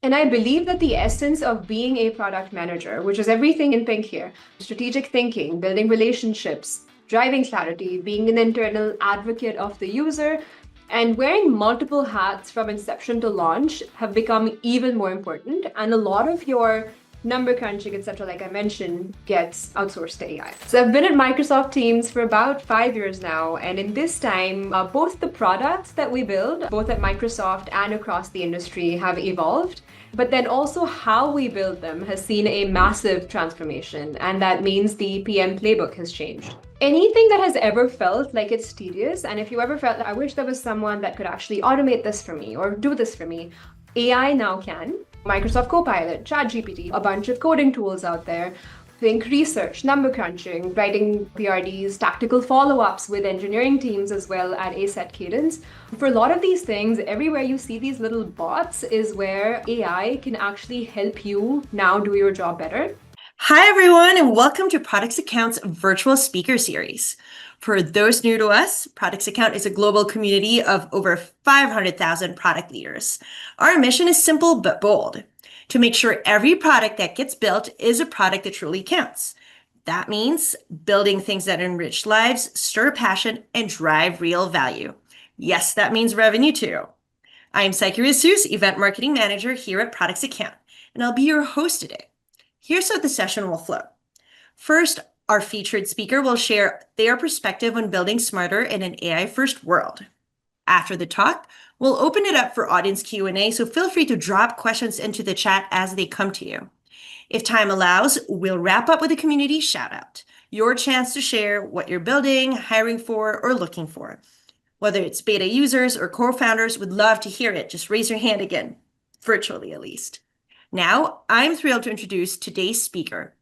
And I believe that the essence of being a product manager, which is everything in pink here, strategic thinking, building relationships, driving clarity, being an internal advocate of the user, and wearing multiple hats from inception to launch have become even more important. And a lot of your number crunching, etc., like I mentioned, gets outsourced to AI. So I've been at Microsoft Teams for about 5 years now, and in this time, both the products that we build, both at Microsoft and across the industry, have evolved. But then also how we build them has seen a massive transformation, and that means the PM playbook has changed. Anything that has ever felt like it's tedious, and if you ever felt, I wish there was someone that could actually automate this for me or do this for me, AI now can. Microsoft Copilot, ChatGPT, a bunch of coding tools out there. Think research, number crunching, writing PRDs, tactical follow-ups with engineering teams as well at a set cadence. For a lot of these things, everywhere you see these little bots is where AI can actually help you now do your job better. Hi, everyone, and welcome to Products Account's virtual speaker series. For those new to us, Products Account is a global community of over 500,000 product leaders. Our mission is simple but bold: to make sure every product that gets built is a product that truly counts. That means building things that enrich lives, stir passion, and drive real value. Yes, that means revenue too. I'm Psyche Ressus, Event Marketing Manager here at Products Account, and I'll be your host today. Here's how the session will flow. First, our featured speaker will share their perspective on building smarter in an AI-first world. After the talk, we'll open it up for audience Q&A, so feel free to drop questions into the chat as they come to you. If time allows, we'll wrap up with a community shout-out, your chance to share what you're building, hiring for, or looking for. Whether it's beta users or co-founders, would love to hear it. Just raise your hand again, virtually at least. Now, I'm thrilled to introduce today's speaker.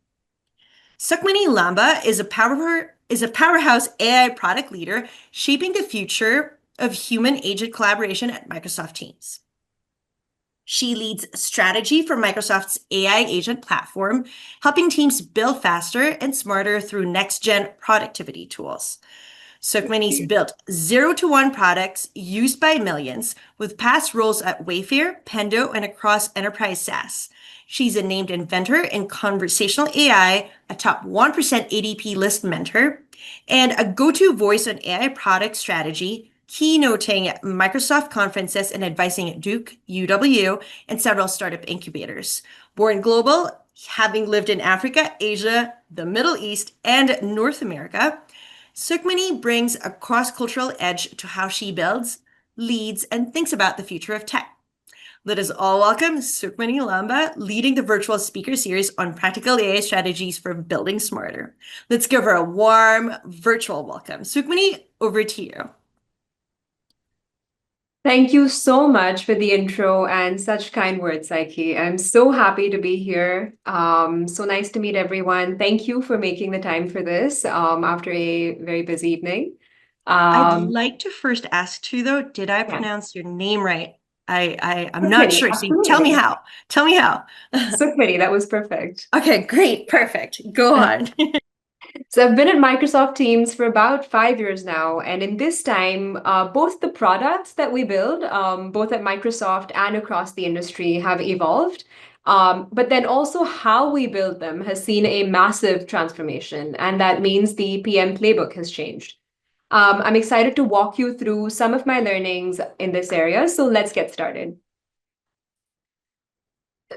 Sukhmani Lamba is a powerhouse AI product leader shaping the future of human-agent collaboration at Microsoft Teams. She leads strategy for Microsoft's AI agent platform, helping teams build faster and smarter through next-gen productivity tools. Sukhmani's built 0 to 1 products used by millions, with past roles at Wayfair, Pendo, and across enterprise SaaS. She's a named inventor in conversational AI, a top 1% ADP list mentor, and a go-to voice on AI product strategy, keynoting at Microsoft conferences and advising at Duke, UW, and several startup incubators. Born global, having lived in Africa, Asia, the Middle East, and North America, Sukhmani brings a cross-cultural edge to how she builds, leads, and thinks about the future of tech. Let us all welcome Sukhmani Lamba, leading the virtual speaker series on practical AI strategies for building smarter. Let's give her a warm virtual welcome. Sukhmani, over to you. Thank you so much for the intro and such kind words, Psyche. I'm so happy to be here. So nice to meet everyone. Thank you for making the time for this after a very busy evening. I'd like to first ask too, though, did I pronounce your name right? I'm not sure. So tell me how. Tell me how. Sukhmani, that was perfect. Okay, great. Perfect. Go on. So I've been at Microsoft Teams for about 5 years now, and in this time, both the products that we build, both at Microsoft and across the industry, have evolved. But then also how we build them has seen a massive transformation, and that means the PM playbook has changed. I'm excited to walk you through some of my learnings in this area, so let's get started.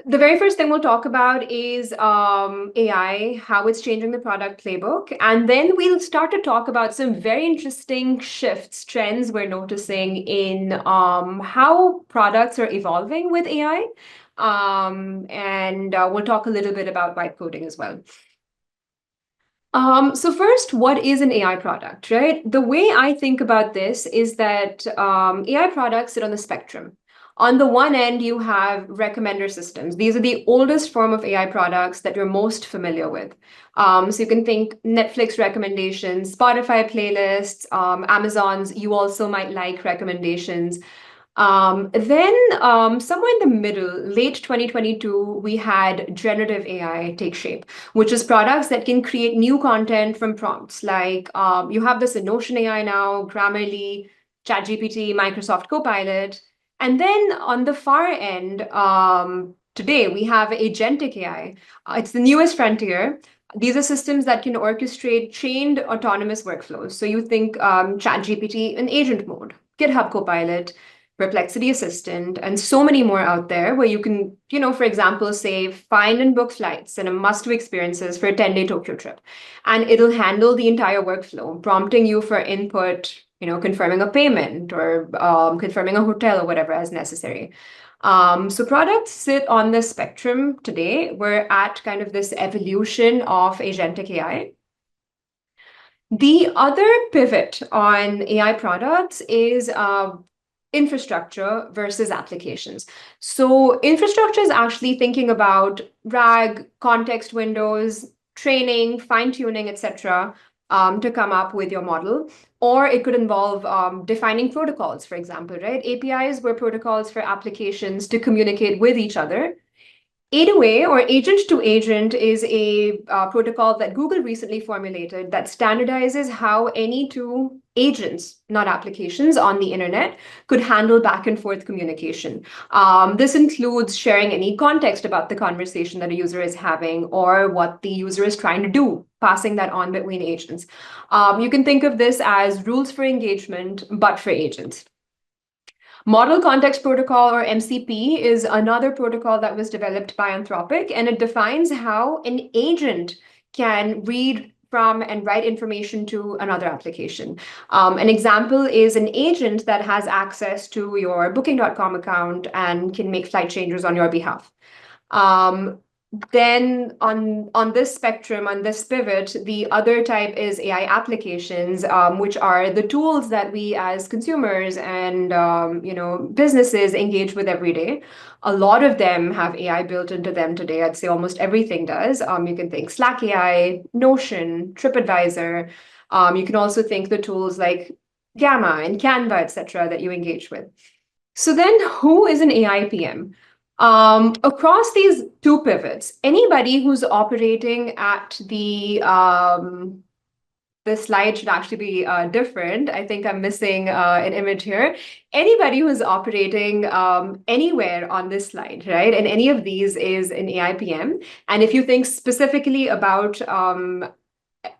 The very first thing we'll talk about is AI, how it's changing the product playbook. And then we'll start to talk about some very interesting shifts, trends we're noticing in how products are evolving with AI. And we'll talk a little bit about vibe coding as well. So first, what is an AI product, right? The way I think about this is that AI products sit on the spectrum. On the one end, you have recommender systems. These are the oldest form of AI products that you're most familiar with. So you can think Netflix recommendations, Spotify playlists, Amazon's You Also Might Like recommendations. Then somewhere in the middle, late 2022, we had generative AI take shape, which is products that can create new content from prompts. Like you have this in Notion AI now, Grammarly, ChatGPT, Microsoft Copilot. And then on the far end, today we have agentic AI. It's the newest frontier. These are systems that can orchestrate chained autonomous workflows. So you think ChatGPT in agent mode, GitHub Copilot, Perplexity Assistant, and so many more out there where you can, for example, say find and book flights and a must-do experiences for a 10-day Tokyo trip. And it'll handle the entire workflow, prompting you for input, confirming a payment or confirming a hotel or whatever as necessary. So products sit on the spectrum today. We're at kind of this evolution of agentic AI. The other pivot on AI products is infrastructure versus applications. So infrastructure is actually thinking about RAG, context windows, training, fine-tuning, etc., to come up with your model. Or it could involve defining protocols, for example, right? APIs were protocols for applications to communicate with each other. A2A or agent to agent is a protocol that Google recently formulated that standardizes how any two agents, not applications, on the internet could handle back and forth communication. This includes sharing any context about the conversation that a user is having or what the user is trying to do, passing that on between agents. You can think of this as rules for engagement, but for agents. Model Context Protocol, or MCP, is another protocol that was developed by Anthropic, and it defines how an agent can read from and write information to another application. An example is an agent that has access to your Booking.com account and can make flight changes on your behalf. Then on this spectrum, on this pivot, the other type is AI applications, which are the tools that we as consumers and businesses engage with every day. A lot of them have AI built into them today. I'd say almost everything does. You can think Slack AI, Notion, TripAdvisor. You can also think the tools like Gamma and Canva, etc., that you engage with. So then, who is an AI PM? Across these two pivots, anybody who's operating at the slide should actually be different. I think I'm missing an image here. Anybody who's operating anywhere on this slide, right? And any of these is an AI PM. And if you think specifically about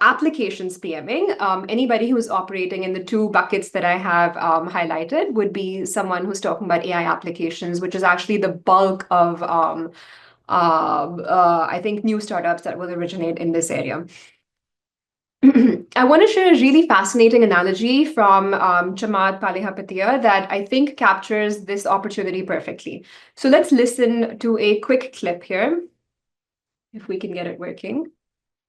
applications PMing, anybody who's operating in the two buckets that I have highlighted would be someone who's talking about AI applications, which is actually the bulk of, I think, new startups that will originate in this area. I want to share a really fascinating analogy from Chamath Palihapitiya that I think captures this opportunity perfectly. So let's listen to a quick clip here, if we can get it working.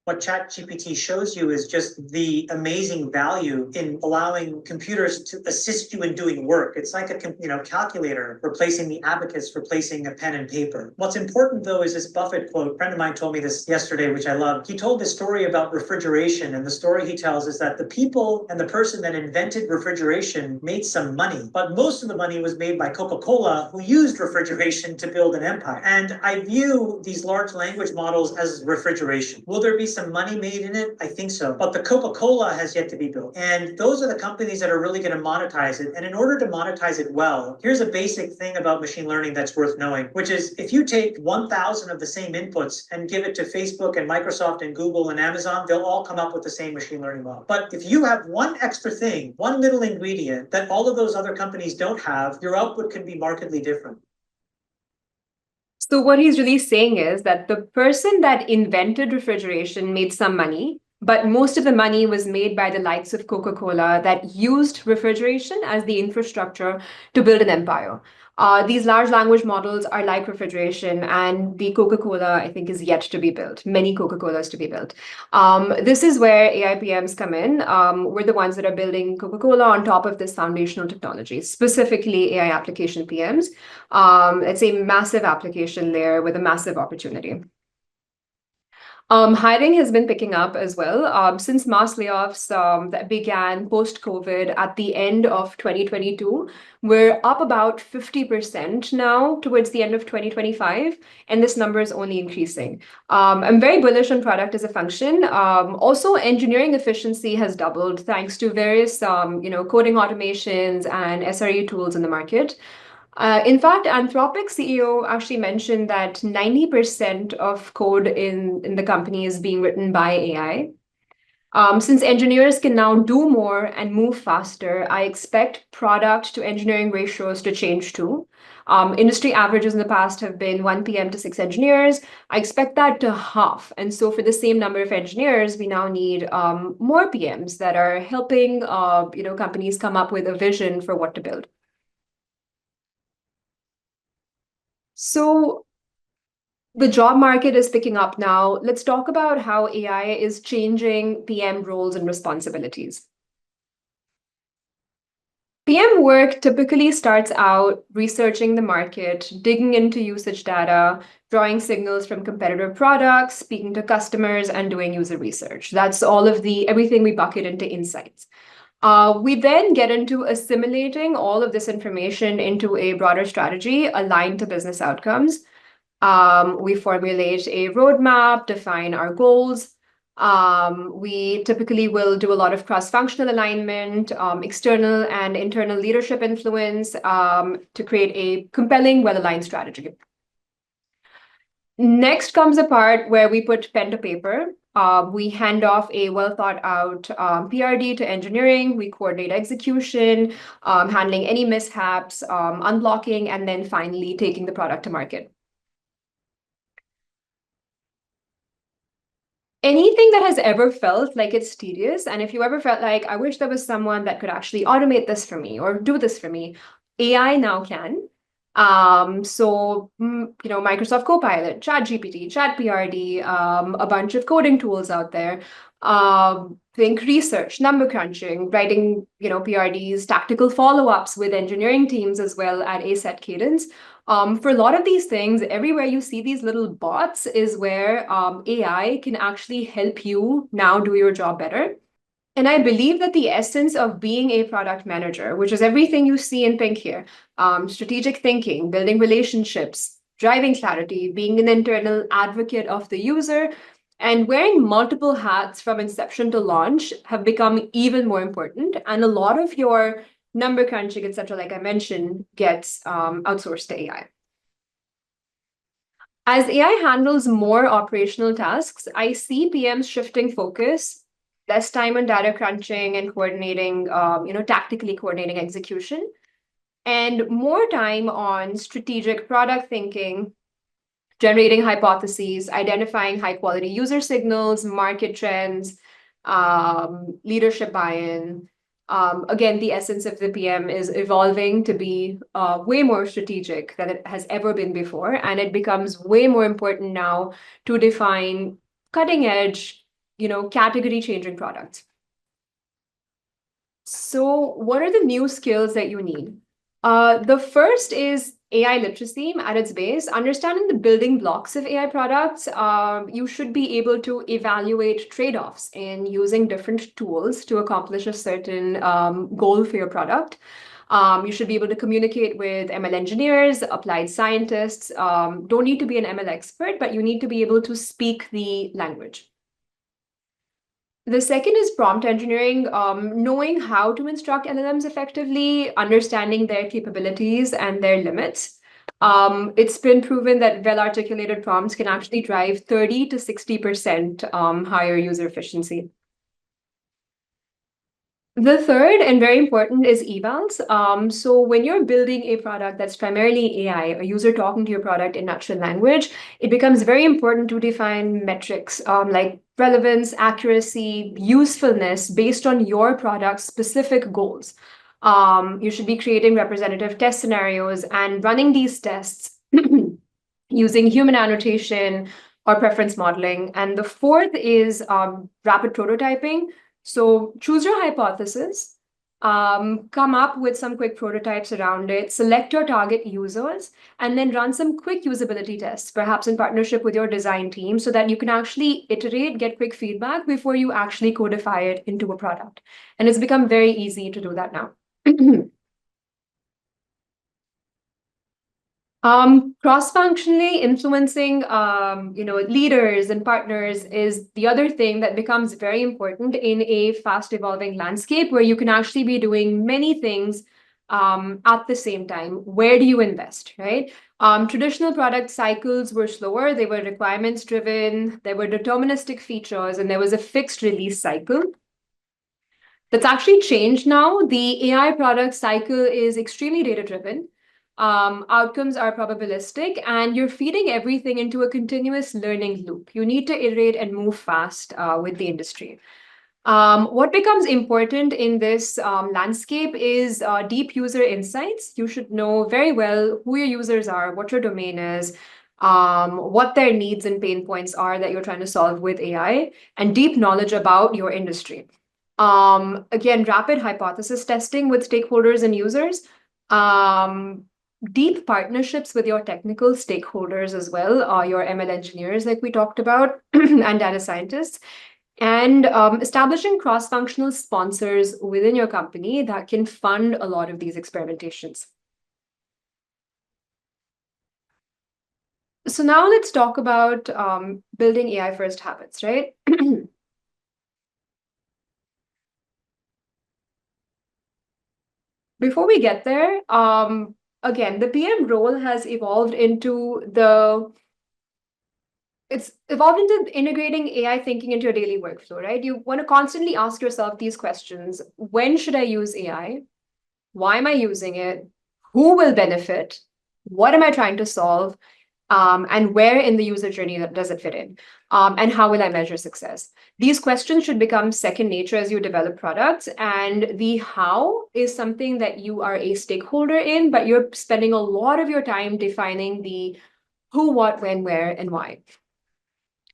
What ChatGPT shows you is just the amazing value in allowing computers to assist you in doing work. It's like a calculator replacing the abacus, replacing a pen and paper. What's important though is this Buffett quote. A friend of mine told me this yesterday, which I love. He told this story about refrigeration, and the story he tells is that the people and the person that invented refrigeration made some money, but most of the money was made by Coca-Cola, who used refrigeration to build an empire. And I view these large language models as refrigeration. Will there be some money made in it? I think so. But the Coca-Cola has yet to be built. And those are the companies that are really going to monetize it. And in order to monetize it well, here's a basic thing about machine learning that's worth knowing, which is if you take 1,000 of the same inputs and give it to Facebook and Microsoft and Google and Amazon, they'll all come up with the same machine learning model. But if you have one extra thing, one little ingredient that all of those other companies don't have, your output can be markedly different. So what he's really saying is that the person that invented refrigeration made some money, but most of the money was made by the likes of Coca-Cola that used refrigeration as the infrastructure to build an empire. These large language models are like refrigeration, and the Coca-Cola, I think, is yet to be built. Many Coca-Colas to be built. This is where AI PMs come in. We're the ones that are building Coca-Cola on top of this foundational technology, specifically AI application PMs. It's a massive application layer with a massive opportunity. Hiring has been picking up as well. Since mass layoffs that began post-COVID at the end of 2022, we're up about 50% now towards the end of 2025, and this number is only increasing. I'm very bullish on product as a function. Also, engineering efficiency has doubled thanks to various coding automations and SRE tools in the market. In fact, Anthropic CEO actually mentioned that 90% of code in the company is being written by AI. Since engineers can now do more and move faster, I expect product to engineering ratios to change too. Industry averages in the past have been 1 PM to 6 engineers. I expect that to half. And so for the same number of engineers, we now need more PMs that are helping companies come up with a vision for what to build. So the job market is picking up now. Let's talk about how AI is changing PM roles and responsibilities. PM work typically starts out researching the market, digging into usage data, drawing signals from competitor products, speaking to customers, and doing user research. That's all of everything we bucket into insights. We then get into assimilating all of this information into a broader strategy aligned to business outcomes. We formulate a roadmap, define our goals. We typically will do a lot of cross-functional alignment, external and internal leadership influence to create a compelling, well-aligned strategy. Next comes a part where we put pen to paper. We hand off a well-thought-out PRD to engineering. We coordinate execution, handling any mishaps, unblocking, and then finally taking the product to market. Anything that has ever felt like it's tedious, and if you ever felt like, I wish there was someone that could actually automate this for me or do this for me, AI now can. Microsoft Copilot, ChatGPT, ChatPRD, a bunch of coding tools out there. Think research, number crunching, writing, PRDs, tactical follow-ups with engineering teams as well at a set cadence. For a lot of these things, everywhere you see these little bots is where AI can actually help you now do your job better. And I believe that the essence of being a product manager, which is everything you see in pink here, strategic thinking, building relationships, driving clarity, being an internal advocate of the user, and wearing multiple hats from inception to launch have become even more important. And a lot of your number crunching, etc., like I mentioned, gets outsourced to AI. As AI handles more operational tasks, I see PMs shifting focus, less time on data crunching and coordinating, tactically coordinating execution, and more time on strategic product thinking, generating hypotheses, identifying high-quality user signals, market trends, leadership buy-in. Again, the essence of the PM is evolving to be way more strategic than it has ever been before, and it becomes way more important now to define cutting-edge, category-changing products. So what are the new skills that you need? The first is AI literacy at its base. Understanding the building blocks of AI products, you should be able to evaluate trade-offs in using different tools to accomplish a certain goal for your product. You should be able to communicate with ML engineers, applied scientists. Don't need to be an ML expert, but you need to be able to speak the language. The second is prompt engineering, knowing how to instruct LLMs effectively, understanding their capabilities and their limits. It's been proven that well-articulated prompts can actually drive 30 to 60% higher user efficiency. The third and very important is evals. So when you're building a product that's primarily AI, a user talking to your product in natural language, it becomes very important to define metrics like relevance, accuracy, usefulness based on your product's specific goals. You should be creating representative test scenarios and running these tests using human annotation or preference modeling. And the fourth is rapid prototyping. So choose your hypothesis, come up with some quick prototypes around it, select your target users, and then run some quick usability tests, perhaps in partnership with your design team, so that you can actually iterate, get quick feedback before you actually codify it into a product. And it's become very easy to do that now. Cross-functionally influencing, leaders and partners is the other thing that becomes very important in a fast-evolving landscape where you can actually be doing many things at the same time, where do you invest, right? Traditional product cycles were slower, they were requirements driven, there were deterministic features, and there was a fixed release cycle. That's actually changed now. The AI product cycle is extremely data driven. Outcomes are probabilistic, and you're feeding everything into a continuous learning loop. You need to iterate and move fast with the industry. What becomes important in this landscape is deep user insights. You should know very well who your users are, what your domain is, what their needs and pain points are that you're trying to solve with AI, and deep knowledge about your industry. Again, rapid hypothesis testing with stakeholders and users. Deep partnerships with your technical stakeholders as well, your ML engineers, like we talked about, and data scientists, and establishing cross-functional sponsors within your company that can fund a lot of these experimentations. So now let's talk about building AI first habits, right? Before we get there, again, the PM role has evolved into integrating AI thinking into your daily workflow, right? You want to constantly ask yourself these questions. When should I use AI? Why am I using it? Who will benefit? What am I trying to solve? And where in the user journey does it fit in? And how will I measure success? These questions should become second nature as you develop products. And the how is something that you are a stakeholder in, but you're spending a lot of your time defining the who, what, when, where, and why.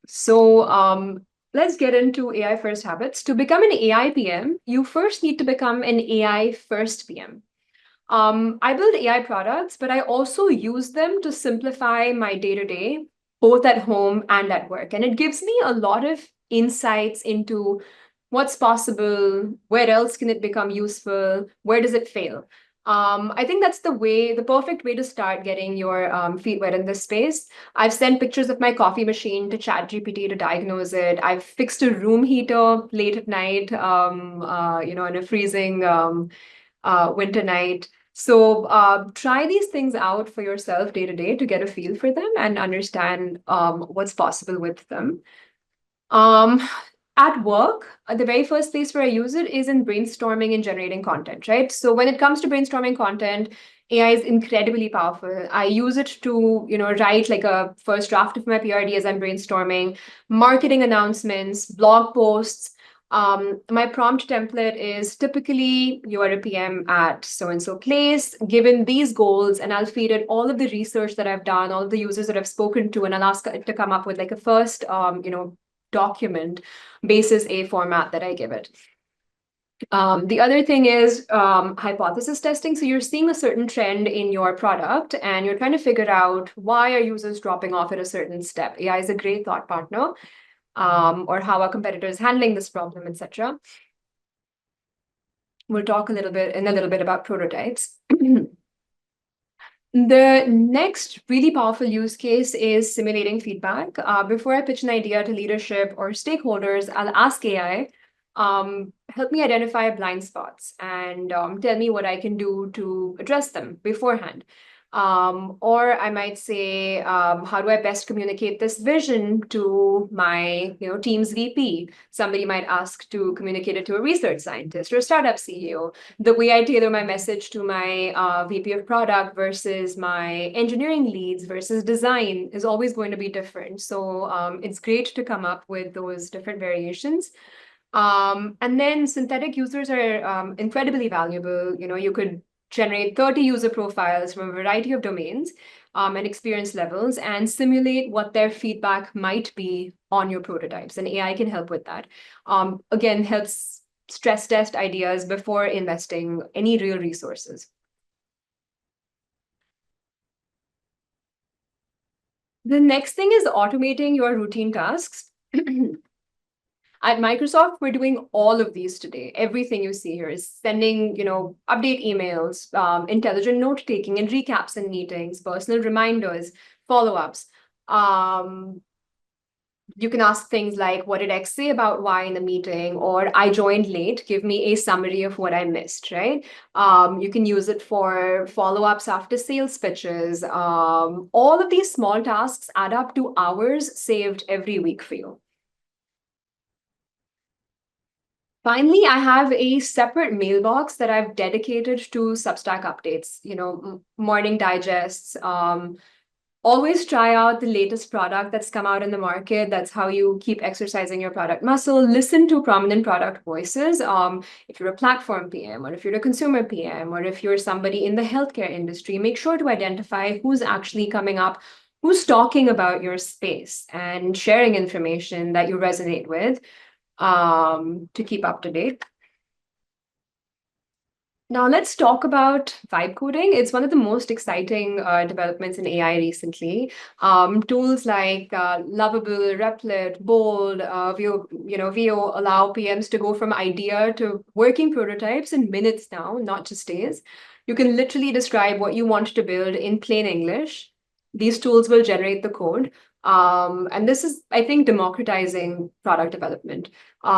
So let's get into AI first habits. To become an AI PM, you first need to become an AI first PM. I build AI products, but I also use them to simplify my day-to-day, both at home and at work. And it gives me a lot of insights into what's possible, where else can it become useful, where does it fail. I think that's the perfect way to start getting your feet wet in this space. I've sent pictures of my coffee machine to ChatGPT to diagnose it. I've fixed a room heater late at night, on a freezing winter night. So try these things out for yourself day to day to get a feel for them and understand what's possible with them. At work, the very first place where I use it is in brainstorming and generating content, right? So when it comes to brainstorming content, AI is incredibly powerful. I use it to, write like a first draft of my PRD as I'm brainstorming, marketing announcements, blog posts. My prompt template is typically you are a PM at so-and-so place, given these goals, and I'll feed it all of the research that I've done, all of the users that I've spoken to, and I'll ask it to come up with like a first, document basis a format that I give it. The other thing is hypothesis testing. So you're seeing a certain trend in your product and you're trying to figure out why are users dropping off at a certain step. AI is a great thought partner, or how are competitors handling this problem, etc. We'll talk a little bit about prototypes. The next really powerful use case is simulating feedback. Before I pitch an idea to leadership or stakeholders, I'll ask AI, help me identify blind spots and tell me what I can do to address them beforehand. Or I might say, how do I best communicate this vision to my team's VP? Somebody might ask to communicate it to a research scientist or a startup CEO. The way I tailor my message to my VP of product versus my engineering leads versus design is always going to be different. So it's great to come up with those different variations. And then synthetic users are incredibly valuable. You could generate 30 user profiles from a variety of domains and experience levels and simulate what their feedback might be on your prototypes. And AI can help with that. Again, helps stress test ideas before investing any real resources. The next thing is automating your routine tasks. At Microsoft, we're doing all of these today. Everything you see here is sending, update emails, intelligent note-taking and recaps in meetings, personal reminders, follow-ups. You can ask things like, what did X say about Y in the meeting? Or I joined late, give me a summary of what I missed, right? You can use it for follow-ups after sales pitches. All of these small tasks add up to hours saved every week for you. Finally, I have a separate mailbox that I've dedicated to Substack updates, morning digests. Always try out the latest product that's come out in the market. That's how you keep exercising your product muscle. Listen to prominent product voices. If you're a platform PM, or if you're a consumer PM, or if you're somebody in the healthcare industry, make sure to identify who's actually coming up, who's talking about your space and sharing information that you resonate with, to keep up to date. Now let's talk about vibe coding. It's one of the most exciting developments in AI recently. Tools like Lovable, Replit, Bold, VO allow PMs to go from idea to working prototypes in minutes now, not just days. You can literally describe what you want to build in plain English. These tools will generate the code. And this is, I think, democratizing product development.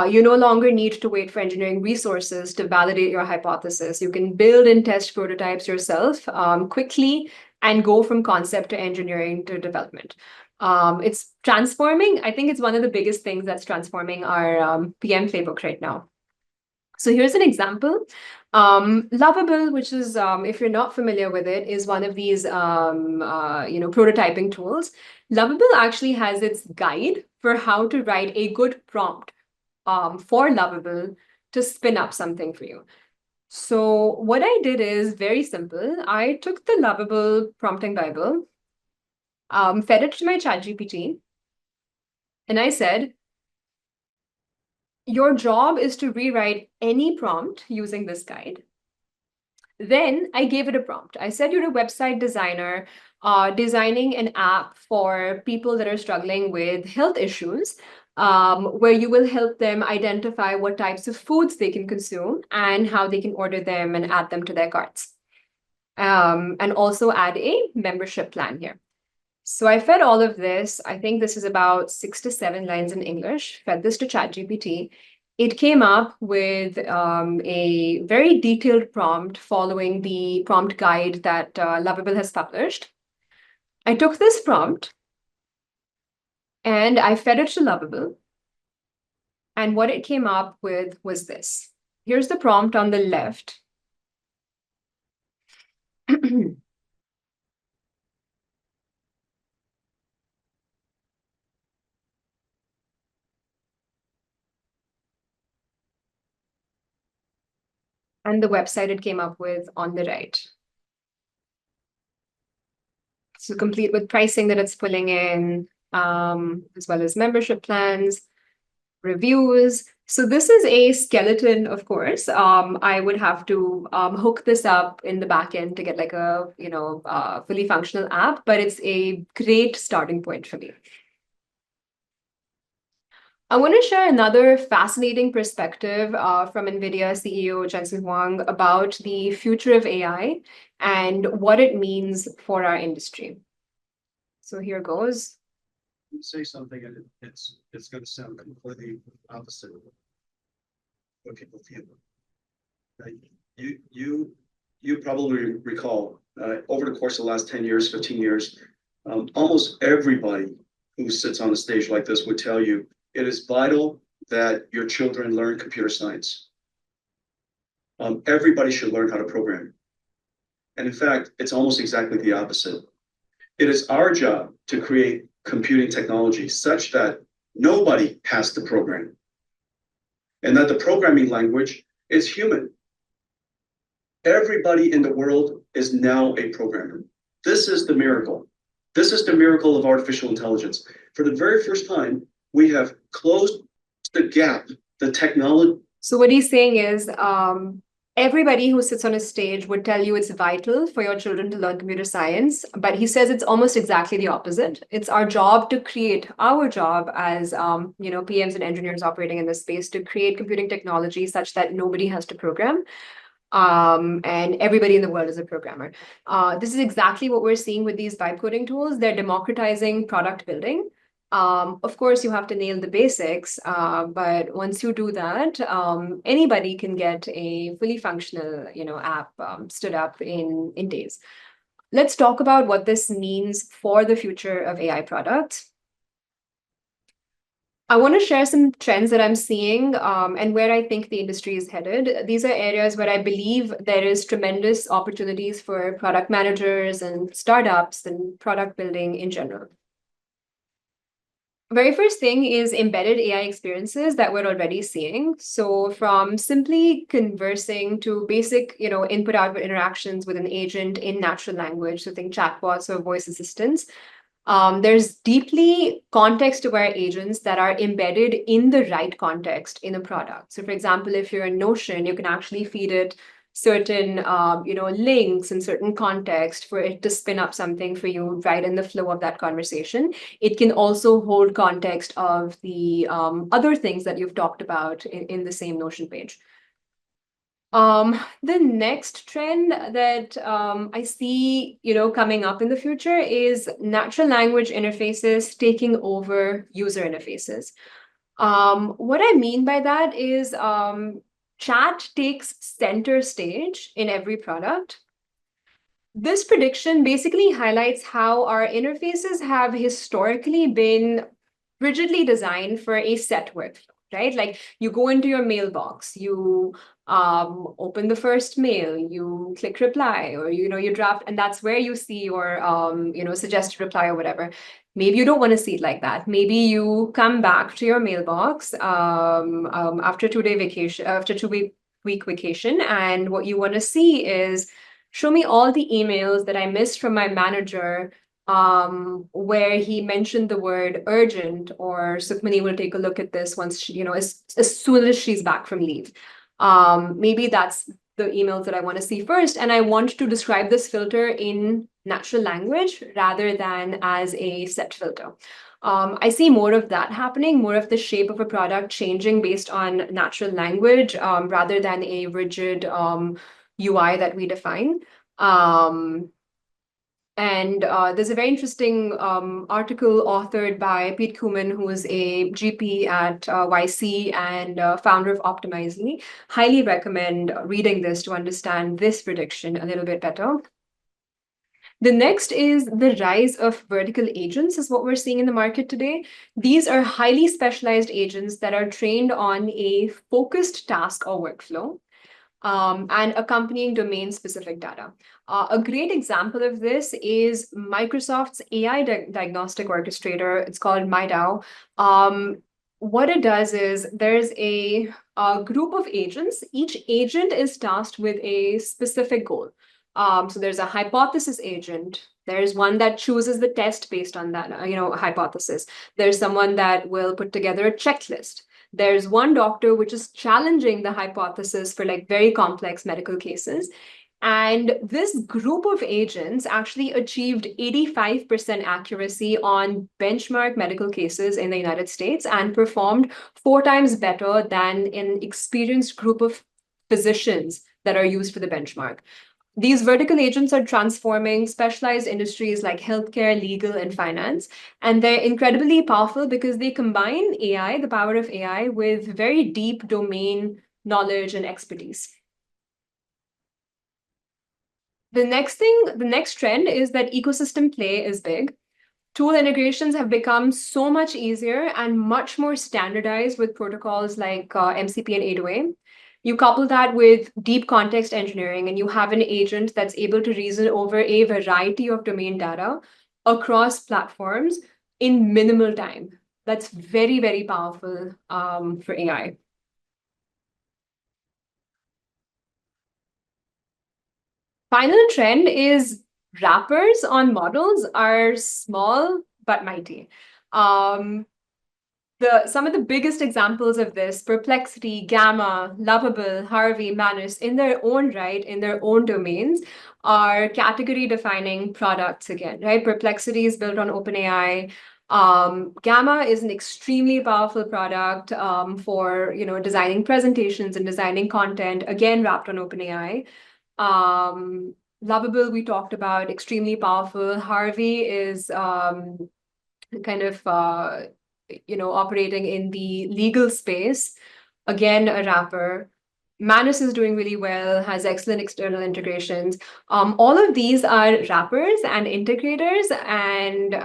You no longer need to wait for engineering resources to validate your hypothesis. You can build and test prototypes yourself quickly and go from concept to engineering to development. It's transforming. I think it's one of the biggest things that's transforming our PM playbook right now. So here's an example. Lovable, which is, if you're not familiar with it, is one of these prototyping tools. Lovable actually has its guide for how to write a good prompt for Lovable to spin up something for you. So what I did is very simple. I took the Lovable prompting Bible, fed it to my ChatGPT, and I said, your job is to rewrite any prompt using this guide. Then I gave it a prompt. I said, you're a website designer, designing an app for people that are struggling with health issues, where you will help them identify what types of foods they can consume and how they can order them and add them to their carts. And also add a membership plan here. So I fed all of this. I think this is about 6 to 7 lines in English, fed this to ChatGPT. It came up with a very detailed prompt following the prompt guide that Lovable has published. I took this prompt and I fed it to Lovable. And what it came up with was this. Here's the prompt on the left. And the website it came up with on the right. So complete with pricing that it's pulling in, as well as membership plans, reviews. So this is a skeleton, of course. I would have to hook this up in the backend to get like a fully functional app, but it's a great starting point for me. I want to share another fascinating perspective from NVIDIA CEO Jensen Huang about the future of AI and what it means for our industry. So here goes. You say something and it's going to sound completely opposite of what people feel. Right? You probably recall over the course of the last 10 years, 15 years, almost everybody who sits on a stage like this would tell you it is vital that your children learn computer science. Everybody should learn how to program. And in fact, it's almost exactly the opposite. It is our job to create computing technology such that nobody has to program, and that the programming language is human. Everybody in the world is now a programmer. This is the miracle. This is the miracle of artificial intelligence. For the very first time, we have closed the gap, the technology. So what he's saying is, everybody who sits on a stage would tell you it's vital for your children to learn computer science, but he says it's almost exactly the opposite. It's our job to create, our job as PMs and engineers operating in this space, to create computing technology such that nobody has to program. And everybody in the world is a programmer. This is exactly what we're seeing with these vibe coding tools. They're democratizing product building. Of course, you have to nail the basics, but once you do that, anybody can get a fully functional, app stood up in days. Let's talk about what this means for the future of AI products. I want to share some trends that I'm seeing and where I think the industry is headed. These are areas where I believe there is tremendous opportunities for product managers and startups and product building in general. Very first thing is embedded AI experiences that we're already seeing. So from simply conversing to basic, input-output interactions with an agent in natural language, so think chatbots or voice assistants. There's deeply context-aware agents that are embedded in the right context in a product. So for example, if you're in Notion, you can actually feed it certain links in certain context for it to spin up something for you right in the flow of that conversation. It can also hold context of the other things that you've talked about in the same Notion page. The next trend that I see, coming up in the future is natural language interfaces taking over user interfaces. What I mean by that is chat takes center stage in every product. This prediction basically highlights how our interfaces have historically been rigidly designed for a set workflow, right? Like you go into your mailbox, you open the first mail, you click reply, or you draft, and that's where you see your suggested reply or whatever. Maybe you don't want to see it like that. Maybe you come back to your mailbox after 2-day vacation, after 2-week vacation, and what you want to see is show me all the emails that I missed from my manager where he mentioned the word urgent, or Sukhmani will take a look at this once she, as soon as she's back from leave. Maybe that's the emails that I want to see first, and I want to describe this filter in natural language rather than as a set filter. I see more of that happening, more of the shape of a product changing based on natural language rather than a rigid UI that we define. And there's a very interesting article authored by Pete Kuman, who is a GP at YC and founder of Optimizely. Highly recommend reading this to understand this prediction a little bit better. The next is the rise of vertical agents is what we're seeing in the market today. These are highly specialized agents that are trained on a focused task or workflow. And accompanying domain-specific data. A great example of this is Microsoft's AI diagnostic orchestrator. It's called MyDAO. What it does is there's a group of agents. Each agent is tasked with a specific goal. So there's a hypothesis agent. There's one that chooses the test based on that, hypothesis. There's someone that will put together a checklist. There's one doctor which is challenging the hypothesis for like very complex medical cases. And this group of agents actually achieved 85% accuracy on benchmark medical cases in the United States and performed 4 times better than an experienced group of physicians that are used for the benchmark. These vertical agents are transforming specialized industries like healthcare, legal, and finance. And they're incredibly powerful because they combine AI, the power of AI, with very deep domain knowledge and expertise. The next trend is that ecosystem play is big. Tool integrations have become so much easier and much more standardized with protocols like MCP and 808. You couple that with deep context engineering, and you have an agent that's able to reason over a variety of domain data across platforms in minimal time. That's very, very powerful for AI. Final trend is wrappers on models are small but mighty. Some of the biggest examples of this, Perplexity, Gamma, Lovable, Harvey, Manus, in their own right, in their own domains, are category-defining products again, right? Perplexity is built on OpenAI. Gamma is an extremely powerful product for designing presentations and designing content, again wrapped on OpenAI. Lovable, we talked about, extremely powerful. Harvey is kind of operating in the legal space. Again, a wrapper. Manus is doing really well, has excellent external integrations. All of these are wrappers and integrators, and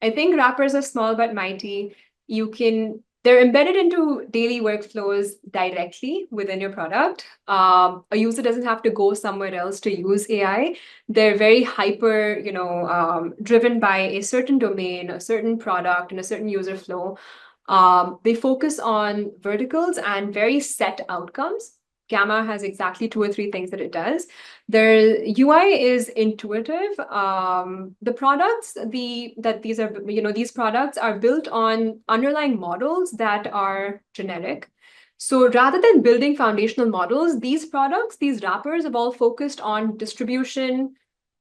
I think wrappers are small but mighty. They're embedded into daily workflows directly within your product. A user doesn't have to go somewhere else to use AI. They're very hyper, driven by a certain domain, a certain product, and a certain user flow. They focus on verticals and very set outcomes. Gamma has exactly 2 or 3 things that it does. Their UI is intuitive. The products, these products are built on underlying models that are generic. So rather than building foundational models, these products, these wrappers have all focused on distribution,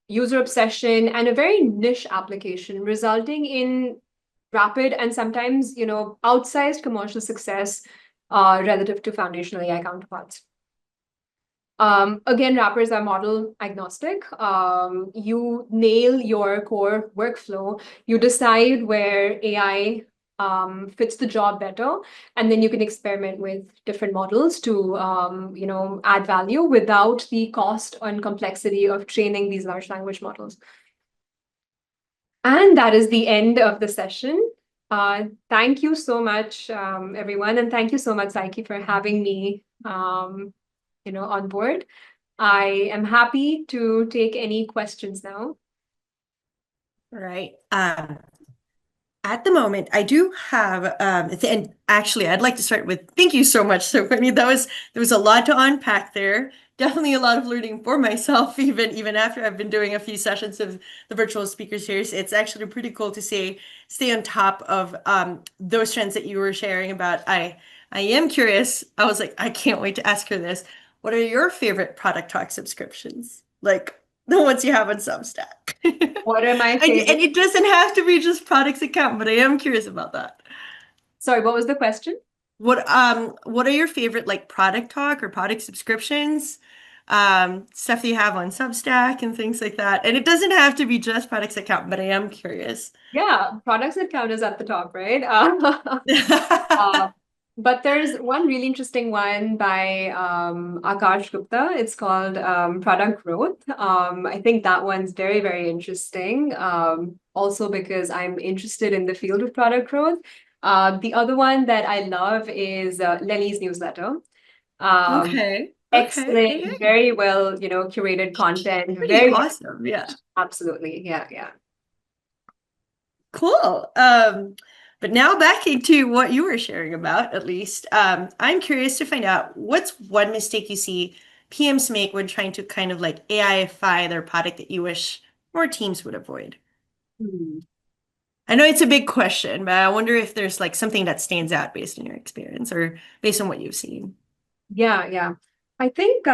user obsession, and a very niche application, resulting in rapid and sometimes, outsized commercial success relative to foundational AI counterparts. Again, wrappers are model agnostic. You nail your core workflow. You decide where AI fits the job better, and then you can experiment with different models to add value without the cost and complexity of training these large language models. And that is the end of the session. Thank you so much, everyone, and thank you so much, Saiki, for having me on board. I am happy to take any questions now. All right. At the moment, I do have, and actually, I'd like to start with thank you so much, Sukhmani. There was a lot to unpack there. Definitely a lot of learning for myself, even after I've been doing a few sessions of the virtual speaker series. It's actually pretty cool to stay on top of those trends that you were sharing about. I am curious. I was like, I can't wait to ask her this. What are your favorite Product Talk subscriptions? Like the ones you have on Substack. What are my And favorite? it doesn't have to be just products account, but I am curious about that. Sorry, what was the question? What are your favorite like Product Talk or product subscriptions? Stuff that you have on Substack and things like that. And it doesn't have to be just products account, but I am curious. Yeah, products account is at the top, right? But there's one really interesting one by Akash Gupta. It's called Product Growth. I think that one's very, very interesting. Also because I'm interested in the field of product growth. The other one that I love is Lenny's newsletter. Okay. Excellent, very well, curated content. Pretty Very, awesome. Yeah. absolutely. Yeah, yeah. Cool. But now back into what you were sharing about, at least, I'm curious to find out what's one mistake you see PMs make when trying to kind of like AIify their product that you wish more teams would avoid? I know it's a big question, but I wonder if there's like something that stands out based on your experience or based on what you've seen. Yeah, yeah. I think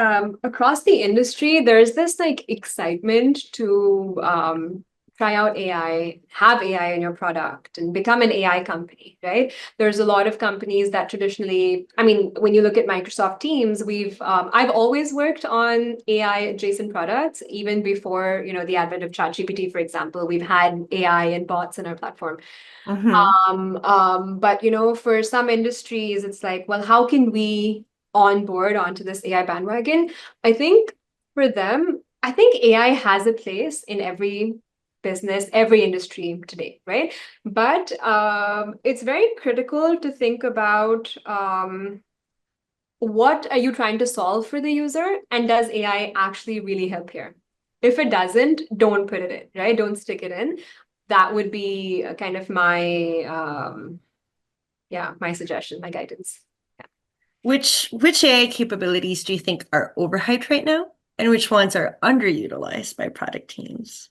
across the industry, there's this like excitement to try out AI, have AI in your product, and become an AI company, right? There's a lot of companies that traditionally, I mean, when you look at Microsoft Teams, I've always worked on AI adjacent products, even before, the advent of ChatGPT, for example. We've had AI and bots in our platform. But for some industries, it's like, well, how can we onboard onto this AI bandwagon? I think for them, I think AI has a place in every business, every industry today, right? But it's very critical to think about what are you trying to solve for the user, and does AI actually really help here? If it doesn't, don't put it in, right? Don't stick it in. That would be kind of my my suggestion, my guidance. Which AI capabilities do you think are overhyped right now, and which ones are underutilized by product teams?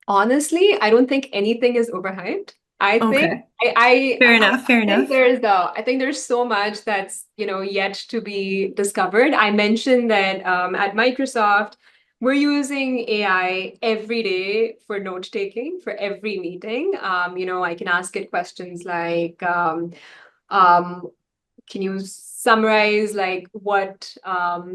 Honestly, I don't think anything is overhyped. I think Okay. I Fair enough. Fair think enough. I think there's so much that's yet to be discovered. I mentioned that at Microsoft, we're using AI every day for note taking for every meeting. I can ask it questions like, um, can you summarize like what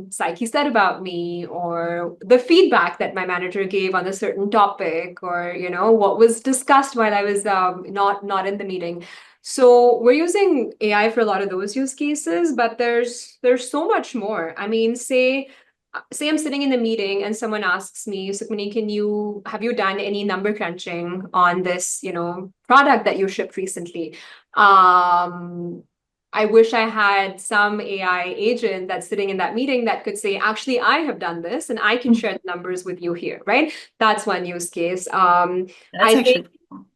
Psyche said about me, or the feedback that my manager gave on a certain topic, or what was discussed while I was not in the meeting. So we're using AI for a lot of those use cases, but there's so much more. I mean, say I'm sitting in a meeting and someone asks me, Sukhmani, have you done any number crunching on this, product that you shipped recently? I wish I had some AI agent that's sitting in that meeting that could say, actually, I have done this and I can share the numbers with you here, right? That's one use case. That's I think actually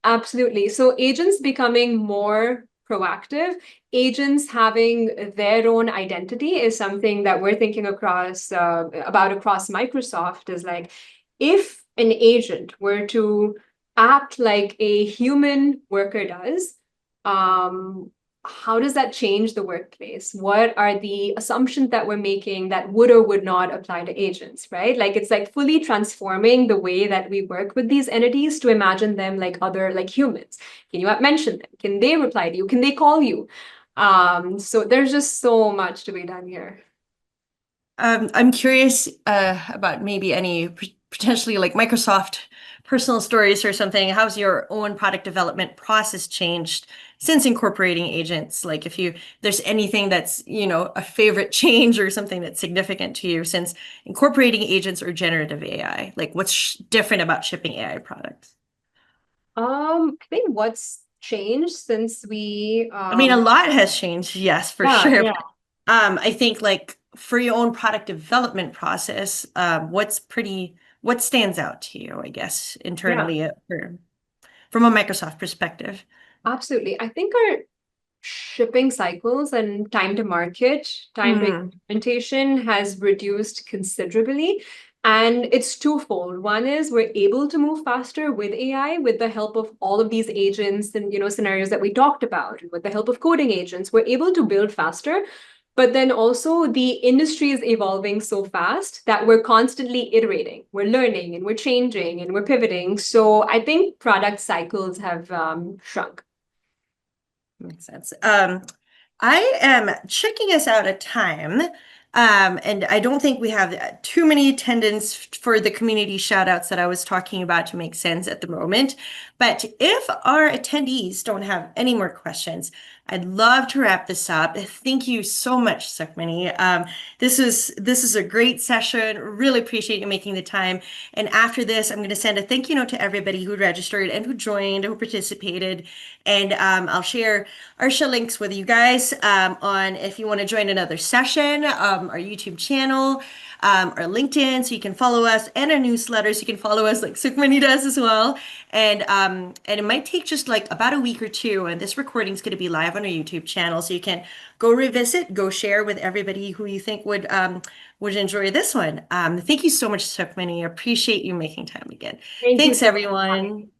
absolutely. So agents becoming more proactive, agents having their own identity is something that we're thinking about across Microsoft. Is like, if an agent were to act like a human worker does, how does that change the workplace? What are the assumptions that we're making that would or would not apply to agents, right? Like, it's like fully transforming the way that we work with these entities to imagine them like humans. Can you mention them? Can they reply to you? Can they call you? So there's just so much to be done here. I'm curious about maybe any potentially like Microsoft personal stories or something. How's your own product development process changed since incorporating agents? Like if there's anything that's, a favorite change or something that's significant to you since incorporating agents or generative AI, like what's different about shipping AI products? I think what's changed since we I mean, a lot has changed, yes, for yeah, sure. yeah. I think like for your own product development process, what stands out to you, I guess, Yeah, internally from a Microsoft perspective? absolutely. I think our shipping cycles and time to market, time to Hmm. implementation has reduced considerably. And it's twofold. One is we're able to move faster with AI with the help of all of these agents and scenarios that we talked about. With the help of coding agents, we're able to build faster. But then also the industry is evolving so fast that we're constantly iterating. We're learning and we're changing and we're pivoting. So I think product cycles have shrunk. Makes sense. I am checking us out at time. And I don't think we have too many attendants for the community shout outs that I was talking about to make sense at the moment. But if our attendees don't have any more questions, I'd love to wrap this up. Thank you so much, Sukhmani. This is a great session. Really appreciate you making the time. And after this, I'm going to send a thank you note to everybody who registered and who joined, who participated. And I'll share links with you guys on if you want to join another session, our YouTube channel, our LinkedIn, so you can follow us, and our newsletter, so you can follow us like Sukhmani does as well. And it might take just like about a week or two, and this recording is going to be live on our YouTube channel, so you can go revisit, go share with everybody who you think would enjoy this one. Thank you so much, Sukhmani. I appreciate you making time again. Thank you Thanks, so much. everyone.